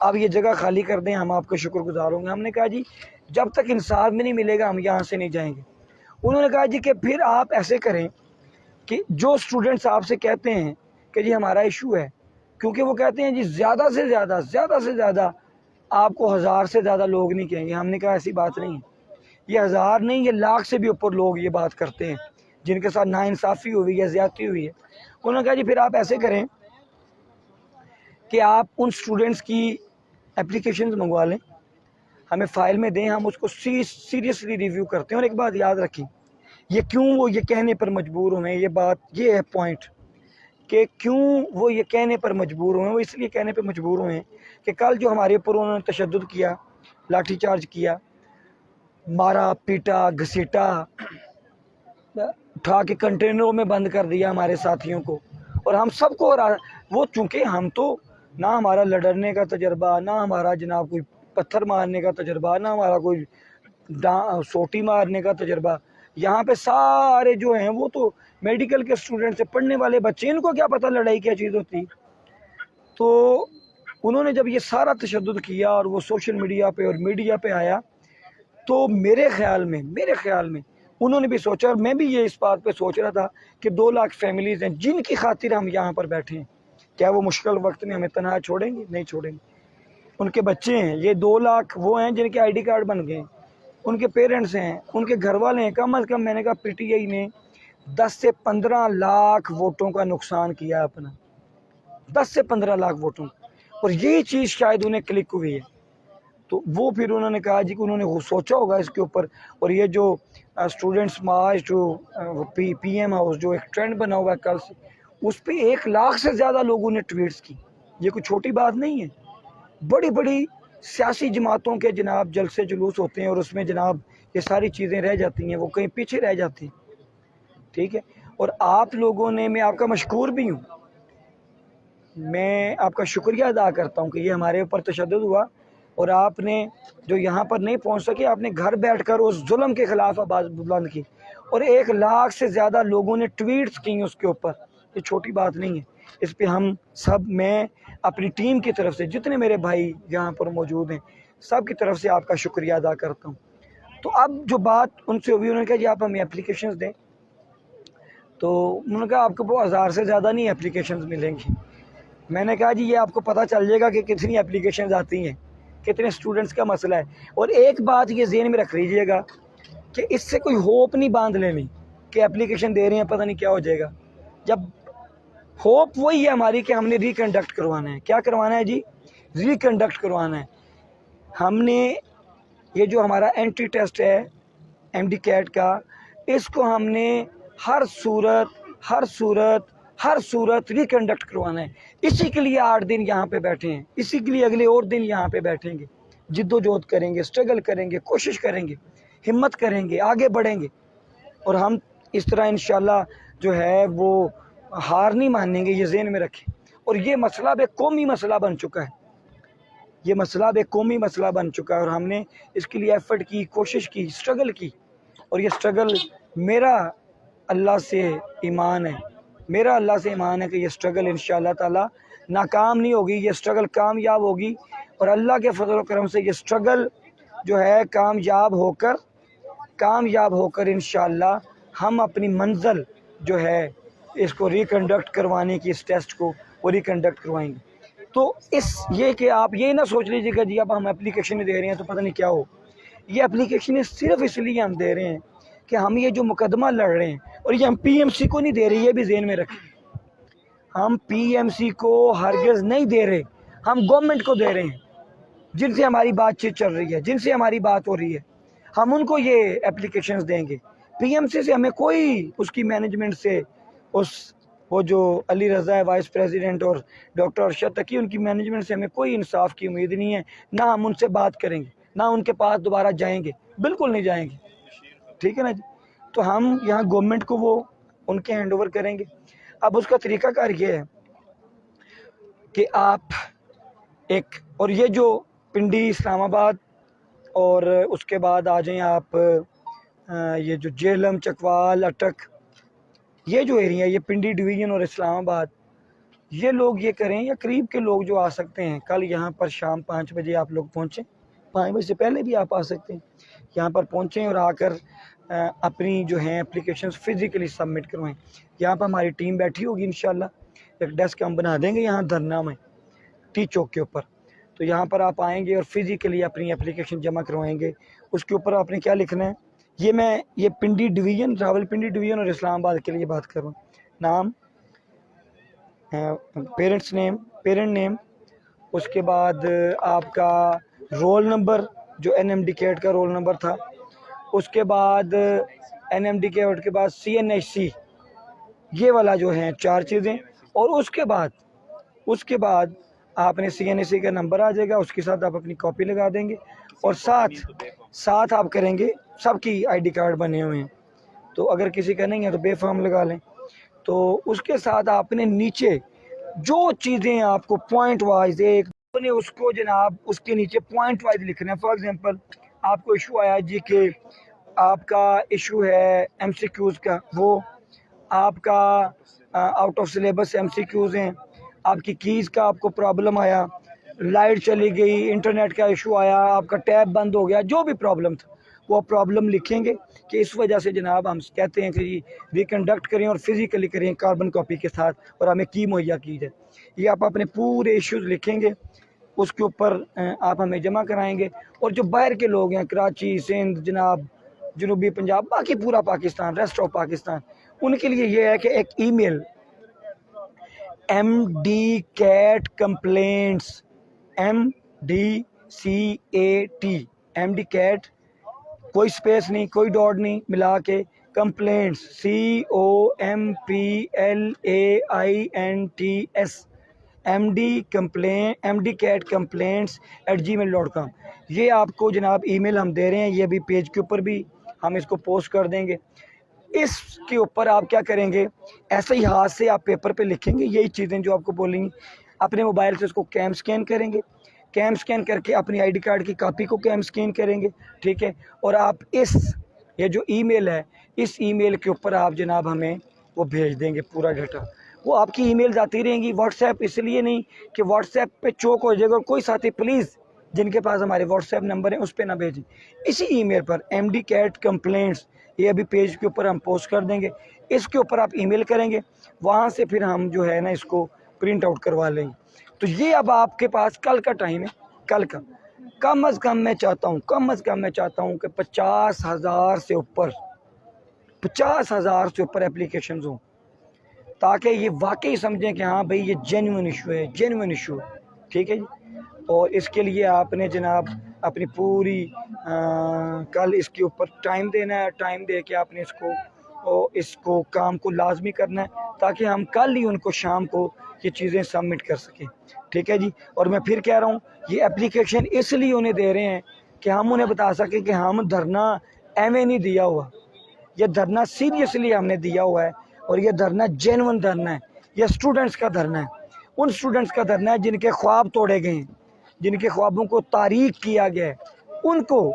آپ یہ جگہ خالی کر دیں، ہم آپ کا شکر گزار ہوں گے۔ ہم نے کہا جی جب تک انصاف میں نہیں ملے گا ہم یہاں سے نہیں جائیں گے۔ انہوں نے کہا جی کہ پھر آپ ایسے کریں کہ جو اسٹوڈنٹس آپ سے کہتے ہیں کہ جی ہمارا ایشو ہے، کیونکہ وہ کہتے ہیں جی زیادہ سے زیادہ آپ کو 1000 سے زیادہ لوگ نہیں کہیں گے۔ ہم نے کہا ایسی بات نہیں ہے، یہ 1000 نہیں، یہ لاکھ سے بھی اوپر لوگ یہ بات کرتے ہیں جن کے ساتھ ناانصافی ہوئی ہے، زیادتی ہوئی ہے۔ انہوں نے کہا جی پھر آپ ایسے کریں کہ آپ ان اسٹوڈنٹس کی اپلیکیشنز منگوا لیں، ہمیں فائل میں دیں، ہم اس کو سیریسلی ریویو کرتے ہیں۔ اور ایک بات یاد رکھیں، یہ کیوں وہ یہ کہنے پر مجبور ہوئے، یہ بات یہ ہے پوائنٹ کہ کیوں وہ یہ کہنے پر مجبور ہوئے، وہ اس لیے کہنے پر مجبور ہوئے ہیں کہ کل جو ہمارے اوپر انہوں نے تشدد کیا، لاٹھی چارج کیا، مارا پیٹا گھسیٹا، اٹھا کے کنٹینروں میں بند کر دیا ہمارے ساتھیوں کو، اور ہم سب کو وہ چونکہ ہم تو نہ ہمارا لڑنے کا تجربہ، نہ ہمارا جناب کوئی پتھر مارنے کا تجربہ، نہ ہمارا کوئی سوٹی مارنے کا تجربہ، یہاں پہ سارے جو ہیں وہ تو میڈیکل کے اسٹوڈنٹ سے پڑھنے والے بچے، ان کو کیا پتہ لڑائی کیا چیز ہوتی۔ تو انہوں نے جب یہ سارا تشدد کیا اور وہ سوشل میڈیا پہ اور میڈیا پہ آیا، تو میرے خیال میں انہوں نے بھی سوچا، اور میں بھی یہ اس بات پہ سوچ رہا تھا کہ 2 لاکھ فیملیز ہیں جن کی خاطر ہم یہاں پر بیٹھے ہیں، کیا وہ مشکل وقت میں ہمیں تنہا چھوڑیں گے؟ نہیں چھوڑیں گے۔ ان کے بچے ہیں، یہ 2 لاکھ وہ ہیں جن کے آئی ڈی کارڈ بن گئے ہیں، ان کے پیرنٹس ہیں، ان کے گھر والے ہیں۔ کم از کم میں نے کہا پی ٹی آئی نے 10 سے 15 لاکھ ووٹوں کا نقصان کیا اپنا، 10 سے 15 لاکھ ووٹوں، اور یہی چیز شاید انہیں کلک ہوئی ہے۔ تو وہ پھر انہوں نے کہا جی کہ انہوں نے سوچا ہوگا اس کے اوپر، اور یہ جو اسٹوڈنٹس مارچ جو پی ایم ہاؤس جو ایک ٹرینڈ بنا ہوا ہے کل سے، اس پہ 1 لاکھ سے زیادہ لوگوں نے ٹویٹس کی۔ یہ کوئی چھوٹی بات نہیں ہے، بڑی بڑی سیاسی جماعتوں کے جناب جلسے جلوس ہوتے ہیں، اور اس میں جناب یہ ساری چیزیں رہ جاتی ہیں، وہ کہیں پیچھے رہ جاتی ہیں، ٹھیک ہے۔ اور آپ لوگوں نے، میں آپ کا مشکور بھی ہوں، میں آپ کا شکریہ ادا کرتا ہوں کہ یہ ہمارے اوپر تشدد ہوا، اور آپ نے جو یہاں پر نہیں پہنچ سکے، آپ نے گھر بیٹھ کر اس ظلم کے خلاف آواز بلند کی، اور 1 لاکھ سے زیادہ لوگوں نے ٹویٹس کی اس کے اوپر۔ یہ چھوٹی بات نہیں ہے، اس پہ ہم سب، میں اپنی ٹیم کی طرف سے، جتنے میرے بھائی یہاں پر موجود ہیں، سب کی طرف سے آپ کا شکریہ ادا کرتا ہوں۔ تو اب جو بات ان سے ہوئی، انہوں نے کہا جی آپ ہمیں اپلیکیشنز دیں، تو انہوں نے کہا آپ کو 1000 سے زیادہ نہیں اپلیکیشنز ملیں گی۔ میں نے کہا جی یہ آپ کو پتہ چل جائے گا کہ کتنی اپلیکیشنز آتی ہیں، کتنے اسٹوڈنٹس کا مسئلہ ہے۔ اور ایک بات یہ ذہن میں رکھ لیجئے گا کہ اس سے کوئی ہوپ نہیں باندھ لینی کہ اپلیکیشن دے رہے ہیں پتہ نہیں کیا ہو جائے گا۔ جب ہوپ وہی ہے ہماری کہ ہم نے ریکنڈکٹ کروانا ہے۔ کیا کروانا ہے جی؟ ریکنڈکٹ کروانا ہے۔ ہم نے یہ جو ہمارا انٹری ٹیسٹ ہے ایم ڈی کیٹ کا، اس کو ہم نے ہر صورت ریکنڈکٹ کروانا ہے۔ اسی کے لیے 8 دن یہاں پہ بیٹھے ہیں، اسی کے لیے اگلے اور دن یہاں پہ بیٹھیں گے، جد و جہد کریں گے، سٹرگل کریں گے، کوشش کریں گے، ہمت کریں گے، آگے بڑھیں گے، اور ہم اس طرح انشاءاللہ جو ہے وہ ہار نہیں مانیں گے، یہ ذہن میں رکھیں۔ اور یہ مسئلہ اب ایک قومی مسئلہ بن چکا ہے، یہ مسئلہ اب ایک قومی مسئلہ بن چکا ہے، اور ہم نے اس کے لیے ایفرٹ کی، کوشش کی، سٹرگل کی، اور یہ سٹرگل میرا اللہ سے ایمان ہے کہ یہ سٹرگل انشاءاللہ تعالی ناکام نہیں ہوگی، یہ سٹرگل کامیاب ہوگی، اور اللہ کے فضل و کرم سے یہ سٹرگل جو ہے کامیاب ہو کر انشاءاللہ ہم اپنی منزل جو ہے اس کو ریکنڈکٹ کروانے کی، اس ٹیسٹ کو وہ ریکنڈکٹ کروائیں گے۔ تو یہ کہ آپ یہ نہ سوچ لیجیے کہ جی اب ہم اپلیکیشن دے رہے ہیں تو پتہ نہیں کیا ہو۔ یہ اپلیکیشن صرف اس لیے ہم دے رہے ہیں کہ ہم یہ جو مقدمہ لڑ رہے ہیں، اور یہ ہم پی ایم سی کو نہیں دے رہے، یہ بھی ذہن میں رکھیں، ہم پی ایم سی کو ہرگز نہیں دے رہے، ہم گورنمنٹ کو دے رہے ہیں جن سے ہماری بات چیت چل رہی ہے، جن سے ہماری بات ہو رہی ہے، ہم ان کو یہ اپلیکیشنز دیں گے۔ پی ایم سی سے ہمیں کوئی، اس کی مینجمنٹ سے، وہ جو علی رضا ہے وائس پریزیڈنٹ، اور ڈاکٹر ارشد تقی، ان کی مینجمنٹ سے ہمیں کوئی انصاف کی امید نہیں ہے، نہ ہم ان سے بات کریں گے، نہ ان کے پاس دوبارہ جائیں گے، بالکل نہیں جائیں گے، ٹھیک ہے نا جی۔ تو ہم یہاں گورنمنٹ کو وہ ان کے ہینڈ اوور کریں گے۔ اب اس کا طریقہ کار یہ ہے کہ آپ اور یہ جو پنڈی، اسلام آباد، اور اس کے بعد آ جائیں آپ یہ جو جہلم، چکوال، اٹک، یہ جو ایریا، یہ پنڈی ڈویژن اور اسلام آباد، یہ لوگ یہ کریں یا قریب کے لوگ جو آ سکتے ہیں، کل یہاں پر شام 5 بجے آپ لوگ پہنچیں، 5 بجے سے پہلے بھی آپ آ سکتے ہیں، یہاں پر پہنچیں اور آ کر اپنی جو ہیں اپلیکیشنز فزیکلی سبمٹ کروائیں۔ یہاں پر ہماری ٹیم بیٹھی ہوگی انشاءاللہ، ایک ڈیسک ہم بنا دیں گے یہاں دھرنا میں ٹی چوک کے اوپر، تو یہاں پر آپ آئیں گے اور فزیکلی اپنی اپلیکیشن جمع کروائیں گے۔ اس کے اوپر آپ نے کیا لکھنا ہے، یہ پنڈی ڈویژن، راول پنڈی ڈویژن اور اسلام آباد کے لیے بات کروں، نام، پیرنٹ نیم، اس کے بعد آپ کا رول نمبر جو این ایم ڈی کیٹ کا رول نمبر تھا، اس کے بعد این ایم ڈی کیٹ کے بعد سی این ایچ سی، یہ والا جو ہیں 4 چیزیں، اور اس کے بعد آپ نے سی این ایچ سی کا نمبر آ جائے گا، اس کے ساتھ آپ اپنی کاپی لگا دیں گے، اور ساتھ آپ کریں گے، سب کی آئی ڈی کارڈ بنے ہوئے ہیں، تو اگر کسی کا نہیں ہے تو بے فارم لگا لیں، تو اس کے ساتھ آپ نے نیچے جو چیزیں آپ کو پوائنٹ وائز اس کو جناب اس کے نیچے پوائنٹ وائز لکھنا ہے۔ فار ایگزامپل آپ کو ایشو آیا جی کہ آپ کا ایشو ہے ایم سی کیوز کا، وہ آپ کا out of syllabus M C Qs ہیں، آپ کی کیز کا آپ کو پرابلم آیا، لائٹ چلی گئی، انٹرنیٹ کا ایشو آیا، آپ کا ٹیب بند ہو گیا، جو بھی پرابلم تھا وہ پرابلم لکھیں گے کہ اس وجہ سے جناب ہم کہتے ہیں کہ جی کنڈکٹ کریں اور فزیکلی کریں کاربن کاپی کے ساتھ، اور ہمیں کی مہیا کی جائے۔ یہ آپ اپنے پورے ایشوز لکھیں گے، اس کے اوپر آپ ہمیں جمع کرائیں گے، اور جو باہر کے لوگ ہیں کراچی، سندھ، جناب جنوبی پنجاب، باقی پورا پاکستان، ریسٹ آف پاکستان، ان کے لیے یہ ہے کہ ایک email M D CAT complaints, M D C A T, M D CAT, کوئی سپیس نہیں، کوئی ڈاٹ نہیں، ملا کے complaints, COMPLAINTS، M D CAT complaints @gmail.com، یہ آپ کو جناب ای میل ہم دے رہے ہیں، یہ بھی پیج کے اوپر بھی ہم اس کو پوسٹ کر دیں گے۔ اس کے اوپر آپ کیا کریں گے، ایسے ہی ہاتھ سے آپ پیپر پہ لکھیں گے یہی چیزیں جو آپ کو بولیں گی، اپنے موبائل سے اس کو کیم سکین کریں گے، کیم سکین کر کے اپنی آئی ڈی کارڈ کی کاپی کو کیم سکین کریں گے، ٹھیک ہے، اور آپ یہ جو ای میل ہے، اس ای میل کے اوپر آپ جناب ہمیں وہ بھیج دیں گے پورا ڈیٹا۔ وہ آپ کی ای میل آتی رہیں گی، واٹس ایپ اس لیے نہیں کہ واٹس ایپ پہ چوک ہو جائے گا، اور کوئی ساتھی پلیز جن کے پاس ہمارے واٹس ایپ نمبر ہیں اس پہ نہ بھیجیں، اسی ای میل پر ایم ڈی کیٹ کمپلینٹس، یہ ابھی پیج کے اوپر ہم پوسٹ کر دیں گے، اس کے اوپر آپ ای میل کریں گے، وہاں سے پھر ہم جو ہے نا اس کو پرنٹ آؤٹ کروا لیں گے۔ تو یہ اب آپ کے پاس کل کا ٹائم ہے، کل کا کم از کم میں چاہتا ہوں کہ 50,000 سے اوپر اپلیکیشنز ہوں، تاکہ یہ واقعی سمجھیں کہ ہاں بھئی یہ جینوئن ایشو ہے، ٹھیک ہے جی۔ اور اس کے لیے آپ نے جناب اپنی پوری کل اس کے اوپر ٹائم دینا ہے، ٹائم دے کے آپ نے اس کو کام کو لازمی کرنا ہے، تاکہ ہم کل ہی ان کو شام کو یہ چیزیں سبمٹ کر سکیں، ٹھیک ہے جی۔ اور میں پھر کہہ رہا ہوں یہ اپلیکیشن اس لیے انہیں دے رہے ہیں کہ ہم انہیں بتا سکیں کہ ہم دھرنا ایویں نہیں دیا ہوا، یہ دھرنا سیریسلی ہم نے دیا ہوا ہے، اور یہ دھرنا جینون دھرنا ہے، یہ اسٹوڈنٹس کا دھرنا ہے، ان اسٹوڈنٹس کا دھرنا ہے جن کے خواب توڑے گئے ہیں، جن کے خوابوں کو تاریک کیا گیا ہے، ان کو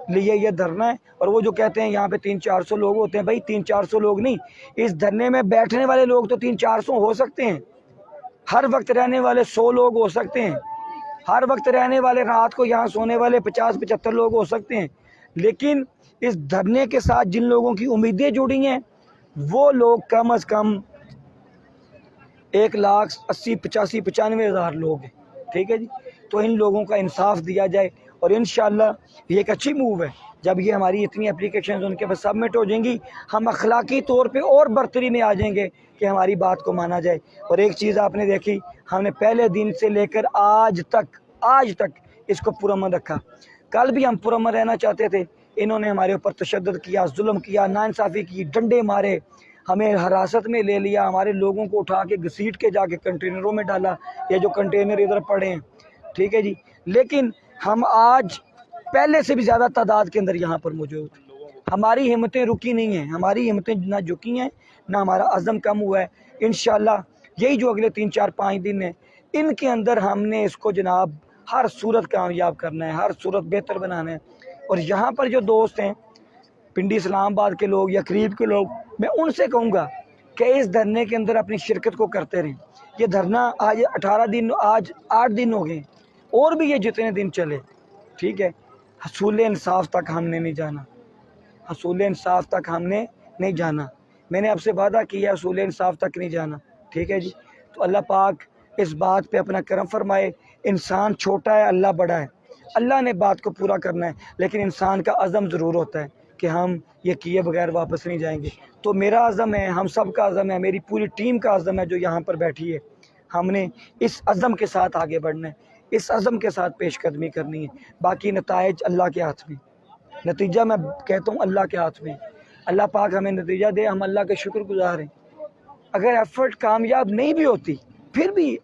لیے یہ دھرنا ہے۔ اور وہ جو کہتے ہیں یہاں پہ 300-400 لوگ ہوتے ہیں، بھائی 300-400 لوگ نہیں، اس دھرنے میں بیٹھنے والے لوگ تو 300-400 ہو سکتے ہیں، ہر وقت رہنے والے 100 لوگ ہو سکتے ہیں، ہر وقت رہنے والے رات کو یہاں سونے والے 50-75 لوگ ہو سکتے ہیں، لیکن اس دھرنے کے ساتھ جن لوگوں کی امیدیں جڑی ہیں وہ لوگ کم از کم 1,80,85,95,000 لوگ ہیں، ٹھیک ہے جی۔ تو ان لوگوں کا انصاف دیا جائے، اور انشاءاللہ یہ ایک اچھی موو ہے، جب یہ ہماری اتنی اپلیکیشنز ان کے پاس سبمٹ ہو جائیں گی، ہم اخلاقی طور پہ اور برتری میں آ جائیں گے کہ ہماری بات کو مانا جائے۔ اور ایک چیز آپ نے دیکھی، ہم نے پہلے دن سے لے کر آج تک اس کو پرامن رکھا، کل بھی ہم پرامن رہنا چاہتے تھے، انہوں نے ہمارے اوپر تشدد کیا، ظلم کیا، ناانصافی کی، ڈنڈے مارے، ہمیں حراست میں لے لیا، ہمارے لوگوں کو اٹھا کے گھسیٹ کے جا کے کنٹینروں میں ڈالا، یہ جو کنٹینر ادھر پڑے ہیں، ٹھیک ہے جی۔ لیکن ہم آج پہلے سے بھی زیادہ تعداد کے اندر یہاں پر موجود ہیں، ہماری ہمتیں رکی نہیں ہیں، ہماری ہمتیں نہ جھکی ہیں، نہ ہمارا عزم کم ہوا ہے۔ انشاءاللہ یہی جو اگلے 3-4-5 دن ہیں، ان کے اندر ہم نے اس کو جناب ہر صورت کامیاب کرنا ہے، ہر صورت بہتر بنانا ہے۔ اور یہاں پر جو دوست ہیں پنڈی اسلام آباد کے لوگ یا قریب کے لوگ، میں ان سے کہوں گا کہ اس دھرنے کے اندر اپنی شرکت کو کرتے رہیں، یہ دھرنا آج 18 دن، آج 8 دن ہو گئے، اور بھی یہ جتنے دن چلے، ٹھیک ہے، حصول انصاف تک ہم نے نہیں جانا، حصول انصاف تک ہم نے نہیں جانا۔ میں نے آپ سے وعدہ کیا حصول انصاف تک نہیں جانا، ٹھیک ہے جی۔ تو اللہ پاک اس بات پہ اپنا کرم فرمائے۔ انسان چھوٹا ہے، اللہ بڑا ہے، اللہ نے بات کو پورا کرنا ہے، لیکن انسان کا عزم ضرور ہوتا ہے کہ ہم یہ کیے بغیر واپس نہیں جائیں گے۔ تو میرا عزم ہے، ہم سب کا عزم ہے، میری پوری ٹیم کا عزم ہے جو یہاں پر بیٹھی ہے، ہم نے اس عزم کے ساتھ آگے بڑھنا ہے، اس عزم کے ساتھ پیش قدمی کرنی ہے۔ باقی نتائج اللہ کے ہاتھ میں، نتیجہ میں کہتا ہوں اللہ کے ہاتھ میں۔ اللہ پاک ہمیں نتیجہ دے، ہم اللہ کے شکر گزار ہیں۔ اگر ایفرٹ کامیاب نہیں بھی ہوتی پھر بھی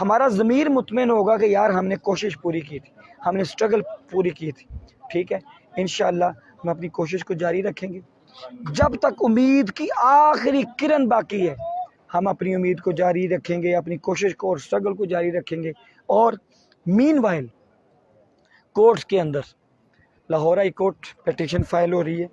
ہمارا ضمیر مطمئن ہوگا کہ یار ہم نے کوشش پوری کی تھی، ہم نے سٹرگل پوری کی تھی، ٹھیک ہے۔ انشاءاللہ ہم اپنی کوشش کو جاری رکھیں گے جب تک امید کی آخری کرن باقی ہے، ہم اپنی امید کو جاری رکھیں گے، اپنی کوشش کو اور سٹرگل کو جاری رکھیں گے۔ اور مین وائل کورٹس کے اندر Lahore high court petition file ہو رہی ہے،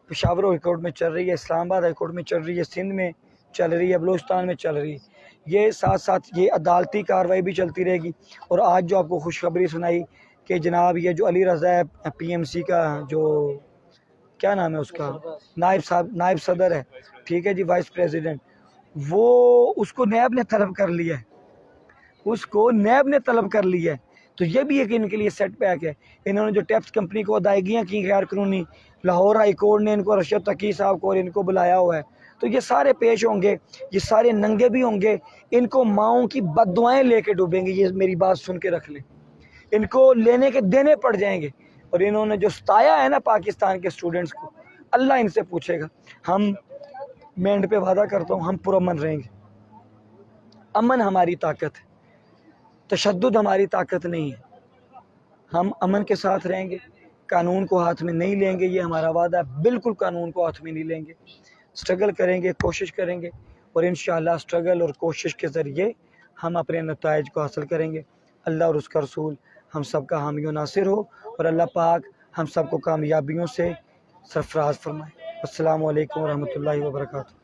پشاور ہائی کورٹ میں چل رہی ہے، اسلام آباد ہائی کورٹ میں چل رہی ہے، سندھ میں چل رہی ہے، بلوچستان میں چل رہی ہے۔ یہ ساتھ ساتھ یہ عدالتی کارروائی بھی چلتی رہے گی۔ اور آج جو آپ کو خوشخبری سنائی کہ جناب یہ جو علی رضا ہے پی ایم سی کا جو کیا نام ہے اس کا نائب صدر ہے، ٹھیک ہے جی، وائس پریزیڈنٹ، وہ اس کو نیب نے طلب کر لیا ہے، اس کو نیب نے طلب کر لیا ہے۔ تو یہ بھی ایک ان کے لیے سیٹ بیک ہے۔ انہوں نے جو ٹیکس کمپنی کو ادائیگیاں کی غیر قانونی، لاہور ہائی کورٹ نے ان کو رشید تقی صاحب کو اور ان کو بلایا ہوا ہے، تو یہ سارے پیش ہوں گے، یہ سارے ننگے بھی ہوں گے، ان کو ماؤں کی بد دعائیں لے کے ڈوبیں گے۔ یہ میری بات سن کے رکھ لیں، ان کو لینے کے دینے پڑ جائیں گے۔ اور انہوں نے جو ستایا ہے نا پاکستان کے اسٹوڈنٹس کو، اللہ ان سے پوچھے گا۔ ہم میں اینڈ پہ وعدہ کرتا ہوں ہم پرامن رہیں گے۔ امن ہماری طاقت ہے، تشدد ہماری طاقت نہیں ہے۔ ہم امن کے ساتھ رہیں گے، قانون کو ہاتھ میں نہیں لیں گے، یہ ہمارا وعدہ ہے، بالکل قانون کو ہاتھ میں نہیں لیں گے۔ سٹرگل کریں گے، کوشش کریں گے، اور انشاءاللہ سٹرگل اور کوشش کے ذریعے ہم اپنے نتائج کو حاصل کریں گے۔ اللہ اور اس کا رسول ہم سب کا حامی و ناصر ہو، اور اللہ پاک ہم سب کو کامیابیوں سے سرفراز فرمائے۔ السلام علیکم ورحمۃ اللہ وبرکاتہ۔